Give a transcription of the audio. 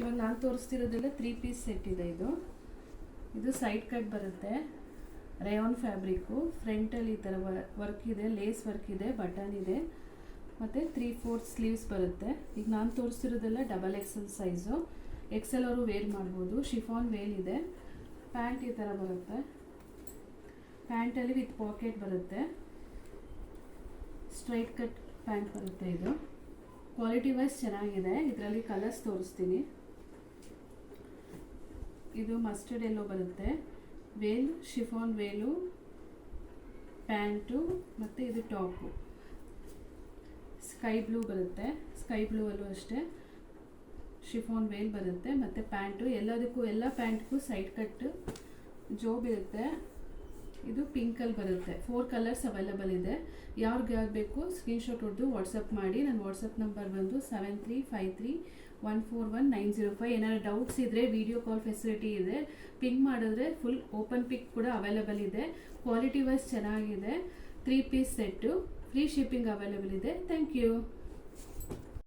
ಇವಾಗ ನಾನು ತೋರಿಸ್ತಿರೋದೆಲ್ಲ 3 piece set ಇದೆ. ಇದು ಸೈಡ್ ಕಟ್ ಬರುತ್ತೆ, ರೇಯಾನ್ ಫ್ಯಾಬ್ರಿಕ್ಕು. ಫ್ರಂಟಲ್ಲಿ ಈ ಥರ ವರ್ಕ್ ಇದೆ, ಲೇಸ್ ವರ್ಕ್ ಇದೆ, ಬಟನ್ ಇದೆ, ಮತ್ತು 3/4 ಸ್ಲೀವ್ಸ್ ಬರುತ್ತೆ. ಈಗ ನಾನು ತೋರಿಸ್ತಿರೋದೆಲ್ಲ XXL ಸೈಜು. ಎಕ್ಸೆಲ್ ಅವರು ವೇರ್ ಮಾಡ್ಬೋದು. ಶಿಫಾನ್ ವೇಲ್ ಇದೆ. ಪ್ಯಾಂಟ್ ಈ ಥರ ಬರುತ್ತೆ, ಪ್ಯಾಂಟಲ್ಲಿ ವಿತ್ ಪಾಕೆಟ್ ಬರುತ್ತೆ, ಸ್ಟ್ರೈಟ್ ಕಟ್ ಪ್ಯಾಂಟ್ ಬರುತ್ತೆ. ಇದು ಕ್ವಾಲಿಟಿ ವೈಸ್ ಚೆನ್ನಾಗಿದೆ. ಇದರಲ್ಲಿ ಕಲರ್ಸ್ ತೋರಿಸ್ತೀನಿ. ಇದು ಮಸ್ಟರ್ಡ್ ಎಲ್ಲೋ ಬರುತ್ತೆ, ವೇಲ್, ಶಿಫಾನ್ ವೇಲು, ಪ್ಯಾಂಟು, ಮತ್ತು ಇದು ಟಾಪು. ಸ್ಕೈ ಬ್ಲೂ ಬರುತ್ತೆ, ಸ್ಕೈ ಬ್ಲೂ ಅಲ್ಲೂ ಅಷ್ಟೇ ಶಿಫಾನ್ ವೇಲ್ ಬರುತ್ತೆ, ಮತ್ತು ಪ್ಯಾಂಟು. ಎಲ್ಲ ಪ್ಯಾಂಟ್ಗೂ ಸೈಡ್ ಕಟ್ ಜೋಬ್ ಇರುತ್ತೆ. ಇದು ಪಿಂಕಲ್ಲಿ ಬರುತ್ತೆ. 4 ಕಲರ್ಸ್ ಅವೈಲಬಲ್ ಇದೆ. ಯಾವ್ದು ಬೇಕು ಸ್ಕ್ರೀನ್ಶಾಟ್ ಹೊಡೆದು ವಾಟ್ಸಪ್ ಮಾಡಿ. ನನ್ನ ವಾಟ್ಸಪ್ ನಂಬರ್ ಬಂದು 7353141905. ಏನಾದ್ರು ಡೌಟ್ಸ್ ಇದ್ದರೆ ವಿಡಿಯೋ ಕಾಲ್ ಫೆಸಿಲಿಟಿ ಇದೆ, ಪಿಂಕ್ ಮಾಡಿದ್ರೆ ಫುಲ್ ಓಪನ್ ಪಿಕ್ ಕೂಡ ಅವೈಲಬಲ್ ಇದೆ. ಕ್ವಾಲಿಟಿ ವೈಸ್ ಚೆನ್ನಾಗಿದೆ. 3 piece set, free shipping available ಇದೆ. Thank you.